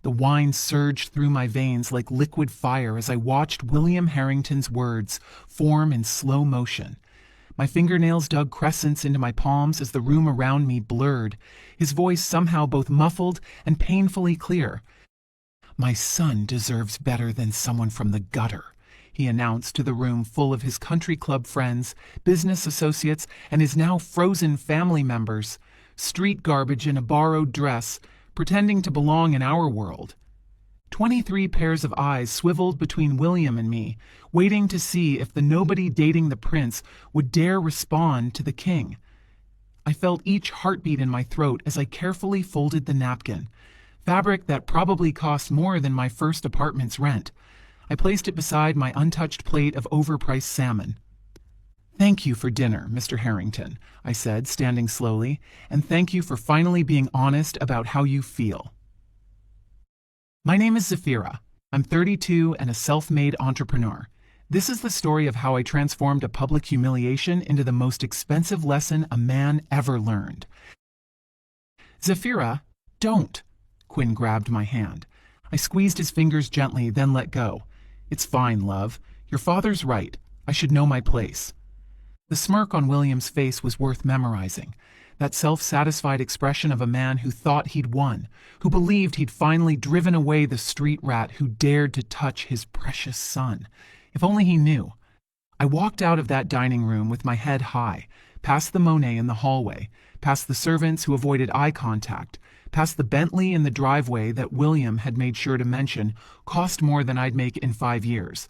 The wine surged through my veins like liquid fire as I watched William Harrington's words form in slow motion. My fingernails dug crescents into my palms as the room around me blurred, his voice somehow both muffled and painfully clear. "My son deserves better than someone from the gutter," he announced to the room full of his country club friends, business associates, and his now frozen family members. Street garbage in a borrowed dress, pretending to belong in our world. 23 pairs of eyes swiveled between William and me, waiting to see if the nobody dating the prince would dare respond to the king. I felt each heartbeat in my throat as I carefully folded the napkin, fabric that probably cost more than my first apartment's rent. I placed it beside my untouched plate of overpriced salmon. "Thank you for dinner, Mr. Harrington," I said, standing slowly, "and thank you for finally being honest about how you feel. My name is Zafira. I'm 32 and a self-made entrepreneur. This is the story of how I transformed a public humiliation into the most expensive lesson a man ever learned." "Zafira, don't!" Quinn grabbed my hand. I squeezed his fingers gently, then let go. "It's fine, love. Your father's right. I should know my place." The smirk on William's face was worth memorizing. That self-satisfied expression of a man who thought he'd won, who believed he'd finally driven away the street rat who dared to touch his precious son. If only he knew. I walked out of that dining room with my head high, past the Monet in the hallway, past the servants who avoided eye contact, past the Bentley in the driveway that William had made sure to mention cost more than I'd make in 5 years.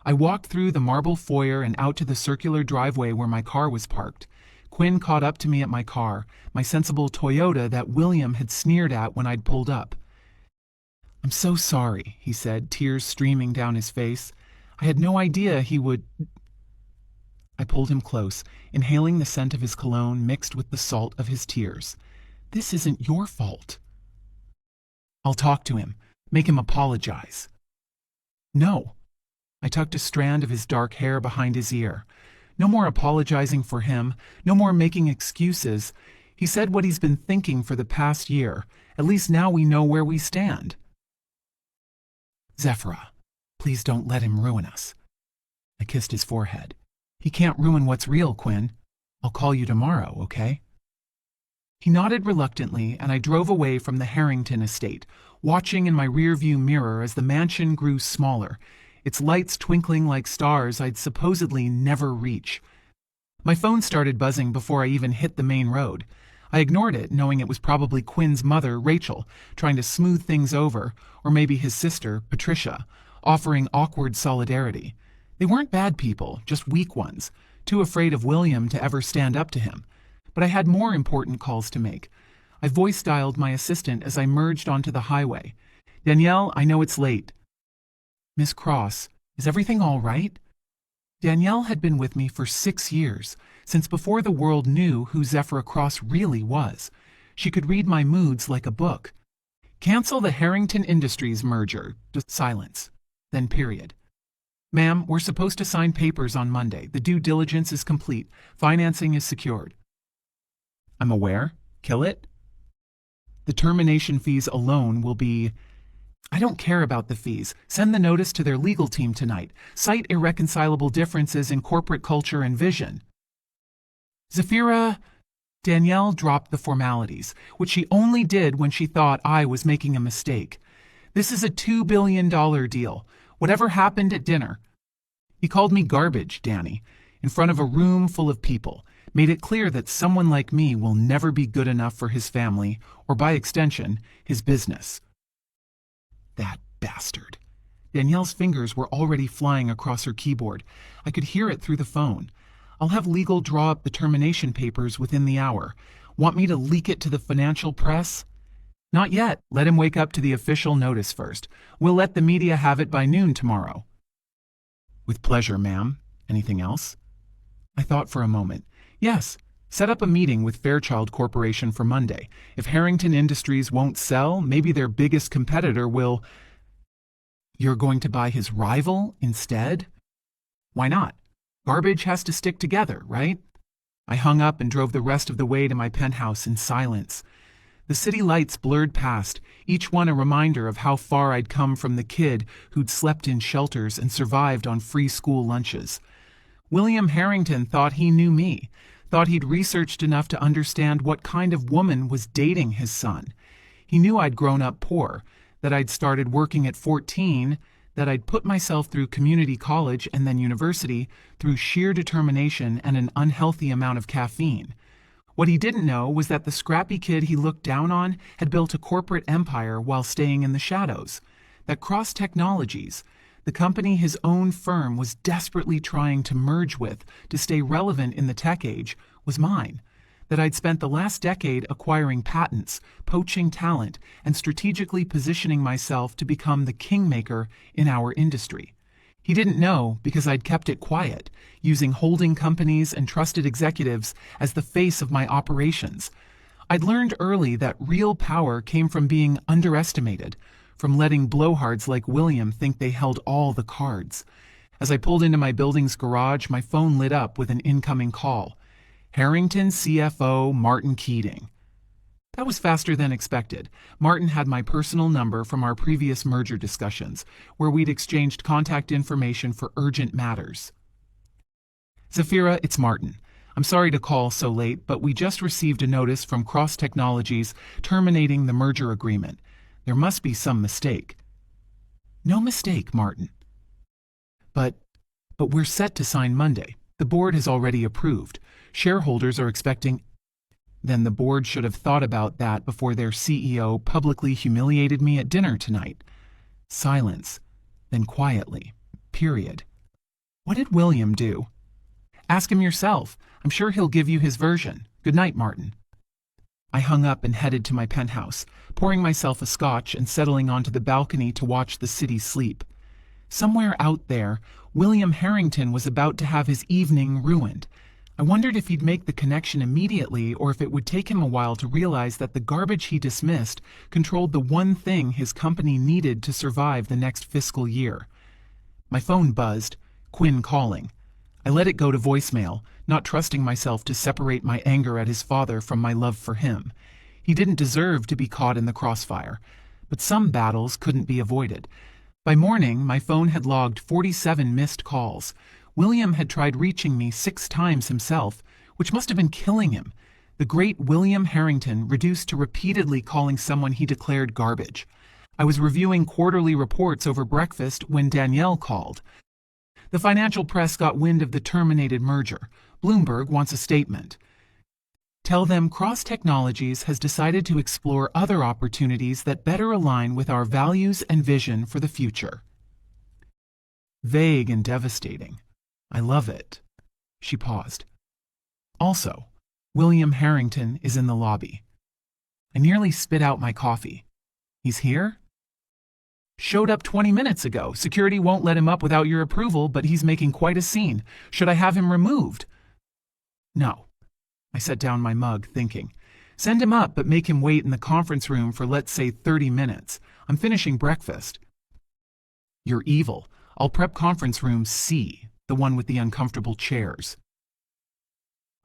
I walked through the marble foyer and out to the circular driveway where my car was parked. Quinn caught up to me at my car, my sensible Toyota that William had sneered at when I'd pulled up. "I'm so sorry," he said, tears streaming down his face. "I had no idea he would—" I pulled him close, inhaling the scent of his cologne mixed with the salt of his tears. "This isn't your fault." "I'll talk to him, make him apologize." "No." I tucked a strand of his dark hair behind his ear. "No more apologizing for him, no more making excuses. He said what he's been thinking for the past year. At least now we know where we stand." "Zafira, please don't let him ruin us." I kissed his forehead. "He can't ruin what's real, Quinn. I'll call you tomorrow, okay?" He nodded reluctantly, and I drove away from the Harrington estate, watching in my rearview mirror as the mansion grew smaller, its lights twinkling like stars I'd supposedly never reach. My phone started buzzing before I even hit the main road. I ignored it, knowing it was probably Quinn's mother, Rachel, trying to smooth things over, or maybe his sister, Patricia, offering awkward solidarity. They weren't bad people, just weak ones, too afraid of William to ever stand up to him. But I had more important calls to make. I voice-dialed my assistant as I merged onto the highway. "Danielle, I know it's late." "Miss Cross, is everything all right?" Danielle had been with me for 6 years, since before the world knew who Zafira Cross really was. She could read my moods like a book. "Cancel the Harrington Industries merger." Just silence. Then period. "Ma'am, we're supposed to sign papers on Monday. The due diligence is complete. Financing is secured." "I'm aware. Kill it?" "The termination fees alone will be—" "I don't care about the fees. Send the notice to their legal team tonight. Cite irreconcilable differences in corporate culture and vision." "Zafira—" Danielle dropped the formalities, which she only did when she thought I was making a mistake. "This is a $2 billion deal. Whatever happened at dinner." He called me garbage, Danny, in front of a room full of people, made it clear that someone like me will never be good enough for his family, or by extension, his business. That bastard. Danielle's fingers were already flying across her keyboard. I could hear it through the phone. "I'll have legal draw up the termination papers within the hour. Want me to leak it to the financial press?" "Not yet. Let him wake up to the official notice first. We'll let the media have it by noon tomorrow." "With pleasure, ma'am. Anything else?" I thought for a moment. "Yes. Set up a meeting with Fairchild Corporation for Monday. If Harrington Industries won't sell, maybe their biggest competitor will—" "You're going to buy his rival instead?" "Why not? Garbage has to stick together, right?" I hung up and drove the rest of the way to my penthouse in silence. The city lights blurred past, each one a reminder of how far I'd come from the kid who'd slept in shelters and survived on free school lunches. William Harrington thought he knew me, thought he'd researched enough to understand what kind of woman was dating his son. He knew I'd grown up poor, that I'd started working at 14, that I'd put myself through community college and then university through sheer determination and an unhealthy amount of caffeine. What he didn't know was that the scrappy kid he looked down on had built a corporate empire while staying in the shadows. That Cross Technologies, the company his own firm was desperately trying to merge with to stay relevant in the tech age, was mine. That I'd spent the last decade acquiring patents, poaching talent, and strategically positioning myself to become the kingmaker in our industry. He didn't know because I'd kept it quiet, using holding companies and trusted executives as the face of my operations. I'd learned early that real power came from being underestimated, from letting blowhards like William think they held all the cards. As I pulled into my building's garage, my phone lit up with an incoming call. Harrington CFO Martin Keating. That was faster than expected. Martin had my personal number from our previous merger discussions, where we'd exchanged contact information for urgent matters. Zafira, it's Martin. I'm sorry to call so late, but we just received a notice from Cross Technologies terminating the merger agreement. There must be some mistake. No mistake, Martin. But we're set to sign Monday. The board has already approved. Shareholders are expecting... Then the board should have thought about that before their CEO publicly humiliated me at dinner tonight. Silence. Then quietly. Period. What did William do? Ask him yourself. I'm sure he'll give you his version. Good night, Martin. I hung up and headed to my penthouse, pouring myself a scotch and settling onto the balcony to watch the city sleep. Somewhere out there, William Harrington was about to have his evening ruined. I wondered if he'd make the connection immediately or if it would take him a while to realize that the garbage he dismissed controlled the one thing his company needed to survive the next fiscal year. My phone buzzed, Quinn calling. I let it go to voicemail, not trusting myself to separate my anger at his father from my love for him. He didn't deserve to be caught in the crossfire, but some battles couldn't be avoided. By morning, my phone had logged 47 missed calls. William had tried reaching me 6 times himself, which must have been killing him. The great William Harrington reduced to repeatedly calling someone he declared garbage. I was reviewing quarterly reports over breakfast when Danielle called. The financial press got wind of the terminated merger. Bloomberg wants a statement. Tell them Cross Technologies has decided to explore other opportunities that better align with our values and vision for the future. Vague and devastating. I love it. She paused. Also, William Harrington is in the lobby. I nearly spit out my coffee. He's here? Showed up 20 minutes ago. Security won't let him up without your approval, but he's making quite a scene. Should I have him removed? No. I set down my mug, thinking. Send him up, but make him wait in the conference room for, let's say, 30 minutes. I'm finishing breakfast. You're evil. I'll prep conference room C, the one with the uncomfortable chairs.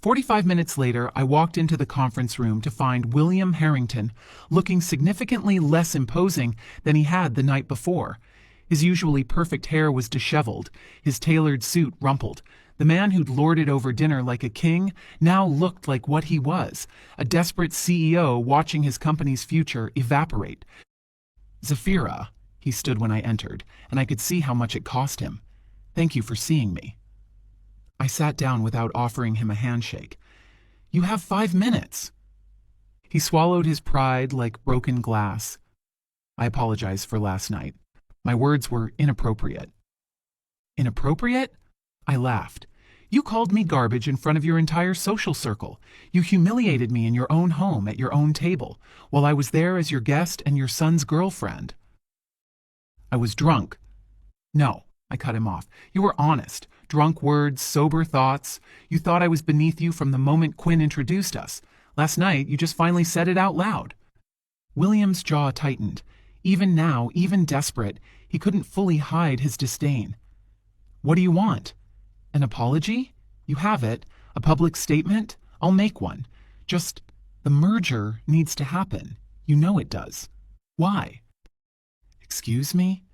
45 minutes later, I walked into the conference room to find William Harrington looking significantly less imposing than he had the night before. His usually perfect hair was disheveled, his tailored suit rumpled. The man who'd lorded over dinner like a king now looked like what he was, a desperate CEO watching his company's future evaporate. Zafira, he stood when I entered, and I could see how much it cost him. Thank you for seeing me. I sat down without offering him a handshake. You have 5 minutes. He swallowed his pride like broken glass. I apologize for last night. My words were inappropriate. Inappropriate? I laughed. You called me garbage in front of your entire social circle. You humiliated me in your own home at your own table, while I was there as your guest and your son's girlfriend. I was drunk. No, I cut him off. You were honest. Drunk words, sober thoughts. You thought I was beneath you from the moment Quinn introduced us. Last night, you just finally said it out loud. William's jaw tightened. Even now, even desperate, he couldn't fully hide his disdain. What do you want? An apology? You have it. A public statement? I'll make one. Just The merger needs to happen. You know it does. Why? Excuse me?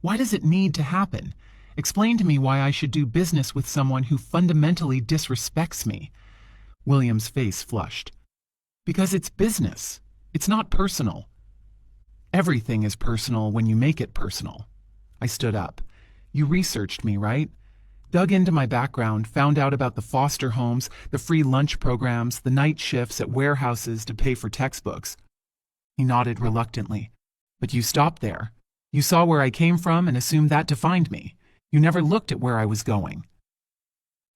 Why does it need to happen? Explain to me why I should do business with someone who fundamentally disrespects me. William's face flushed. Because it's business. It's not personal. Everything is personal when you make it personal. I stood up. You researched me, right? Dug into my background, found out about the foster homes, the free lunch programs, the night shifts at warehouses to pay for textbooks. He nodded reluctantly. But you stopped there. You saw where I came from and assumed that defined me. You never looked at where I was going.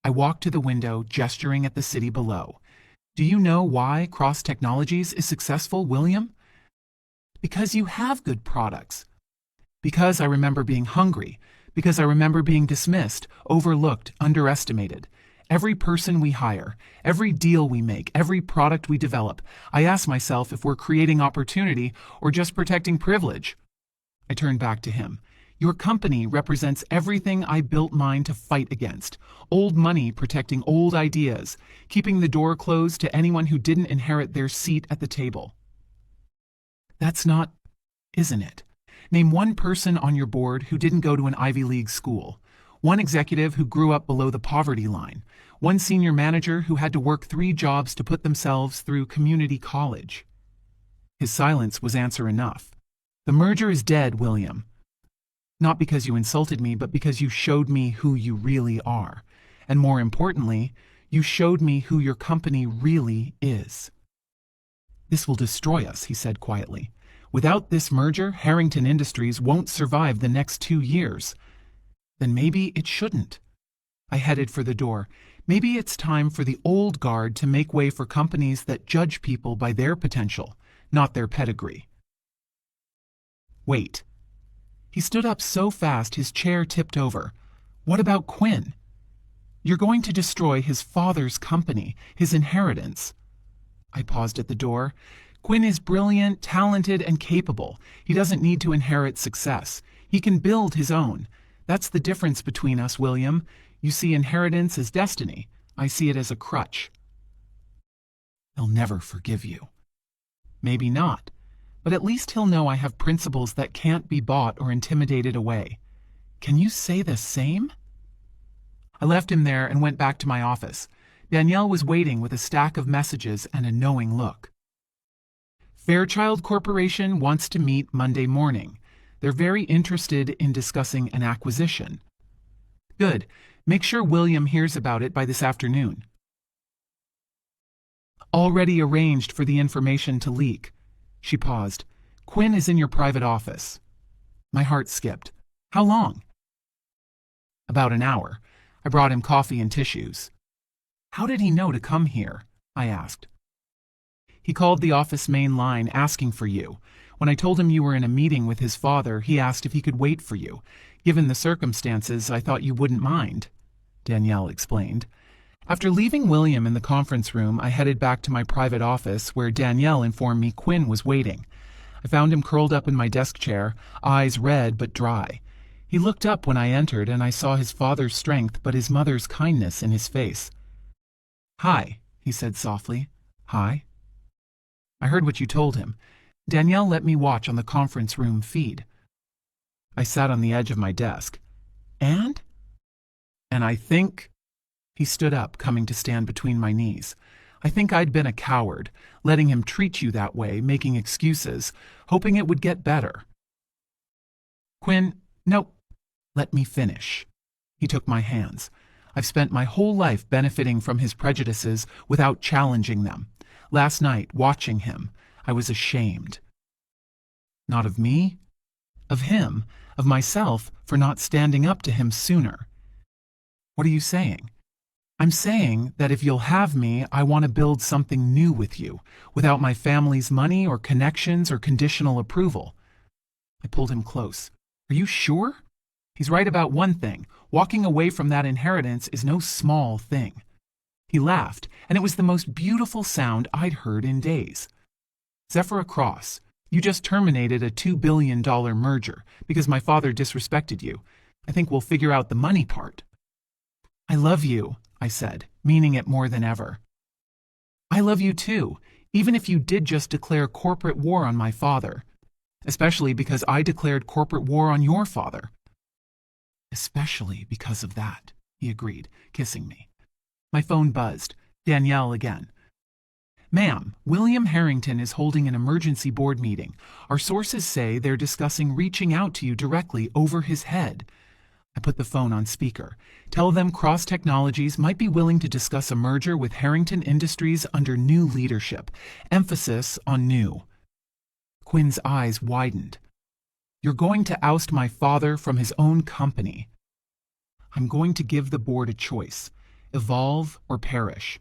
I walked to the window, gesturing at the city below. Do you know why Cross Technologies is successful, William? Because you have good products. Because I remember being hungry. Because I remember being dismissed, overlooked, underestimated. Every person we hire, every deal we make, every product we develop, I ask myself if we're creating opportunity or just protecting privilege. I turned back to him. Your company represents everything I built mine to fight against. Old money protecting old ideas, keeping the door closed to anyone who didn't inherit their seat at the table. That's not, isn't it? Name one person on your board who didn't go to an Ivy League school. One executive who grew up below the poverty line. One senior manager who had to work 3 jobs to put themselves through community college. His silence was answer enough. The merger is dead, William. Not because you insulted me, but because you showed me who you really are. And more importantly, you showed me who your company really is. This will destroy us, he said quietly. Without this merger, Harrington Industries won't survive the next 2 years. Then maybe it shouldn't. I headed for the door. Maybe it's time for the old guard to make way for companies that judge people by their potential, not their pedigree. Wait. He stood up so fast his chair tipped over. What about Quinn? You're going to destroy his father's company, his inheritance. I paused at the door. Quinn is brilliant, talented, and capable. He doesn't need to inherit success. He can build his own. That's the difference between us, William. You see inheritance as destiny. I see it as a crutch. He'll never forgive you. Maybe not, but at least he'll know I have principles that can't be bought or intimidated away. Can you say the same? I left him there and went back to my office. Danielle was waiting with a stack of messages and a knowing look. Fairchild Corporation wants to meet Monday morning. They're very interested in discussing an acquisition. Good. Make sure William hears about it by this afternoon. Already arranged for the information to leak. She paused. Quinn is in your private office. My heart skipped. How long? About an hour. I brought him coffee and tissues. How did he know to come here? I asked. He called the office main line asking for you. When I told him you were in a meeting with his father, he asked if he could wait for you. Given the circumstances, I thought you wouldn't mind, Danielle explained. After leaving William in the conference room, I headed back to my private office where Danielle informed me Quinn was waiting. I found him curled up in my desk chair, eyes red but dry. He looked up when I entered and I saw his father's strength but his mother's kindness in his face. Hi, he said softly. Hi. I heard what you told him. Danielle let me watch on the conference room feed. I sat on the edge of my desk. And I think... He stood up, coming to stand between my knees. I think I'd been a coward, letting him treat you that way, making excuses, hoping it would get better. Quinn, no, let me finish. He took my hands. I've spent my whole life benefiting from his prejudices without challenging them. Last night, watching him, I was ashamed. Not of me, of him, of myself for not standing up to him sooner. What are you saying? I'm saying that if you'll have me, I want to build something new with you, without my family's money or connections or conditional approval. I pulled him close. Are you sure? He's right about one thing. Walking away from that inheritance is no small thing. He laughed, and it was the most beautiful sound I'd heard in days. Zephyr Cross, you just terminated a $2 billion merger because my father disrespected you. I think we'll figure out the money part. I love you, I said, meaning it more than ever. I love you too, even if you did just declare corporate war on my father. Especially because I declared corporate war on your father. Especially because of that, he agreed, kissing me. My phone buzzed. Danielle again. Ma'am, William Harrington is holding an emergency board meeting. Our sources say they're discussing reaching out to you directly over his head. I put the phone on speaker. Tell them Cross Technologies might be willing to discuss a merger with Harrington Industries under new leadership. Emphasis on new. Quinn's eyes widened. You're going to oust my father from his own company. I'm going to give the board a choice. Evolve or perish.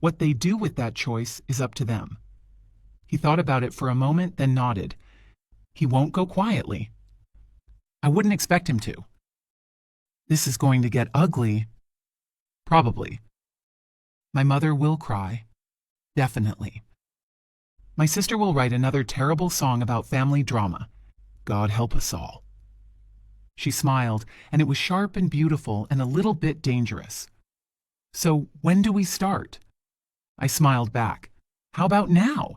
What they do with that choice is up to them. He thought about it for a moment, then nodded. He won't go quietly. I wouldn't expect him to. This is going to get ugly. Probably. My mother will cry. Definitely. My sister will write another terrible song about family drama. God help us all. She smiled, and it was sharp and beautiful and a little bit dangerous. So when do we start? I smiled back. How about now?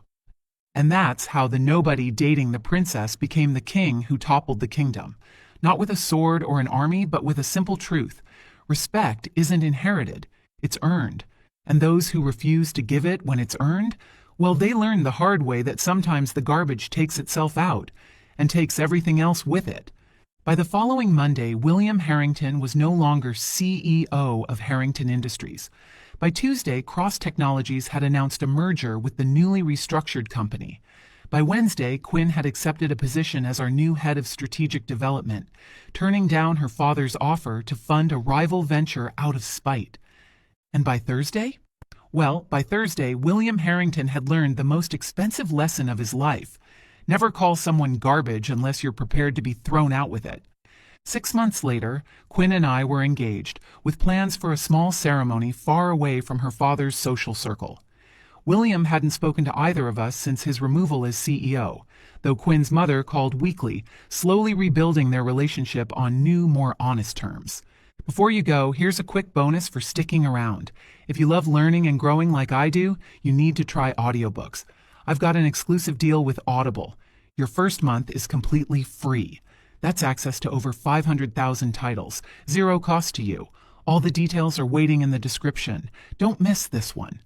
And that's how the nobody dating the princess became the king who toppled the kingdom. Not with a sword or an army, but with a simple truth. Respect isn't inherited, it's earned. And those who refuse to give it when it's earned, well, they learn the hard way that sometimes the garbage takes itself out and takes everything else with it. By the following Monday, William Harrington was no longer CEO of Harrington Industries. By Tuesday, Cross Technologies had announced a merger with the newly restructured company. By Wednesday, Quinn had accepted a position as our new head of strategic development, turning down her father's offer to fund a rival venture out of spite. And by Thursday? Well, by Thursday, William Harrington had learned the most expensive lesson of his life. Never call someone garbage unless you're prepared to be thrown out with it. 6 months later, Quinn and I were engaged, with plans for a small ceremony far away from her father's social circle. William hadn't spoken to either of us since his removal as CEO, though Quinn's mother called weekly, slowly rebuilding their relationship on new, more honest terms. Before you go, here's a quick bonus for sticking around. If you love learning and growing like I do, you need to try audiobooks. I've got an exclusive deal with Audible. Your first month is completely free. That's access to over 500,000 titles, zero cost to you. All the details are waiting in the description. Don't miss this one.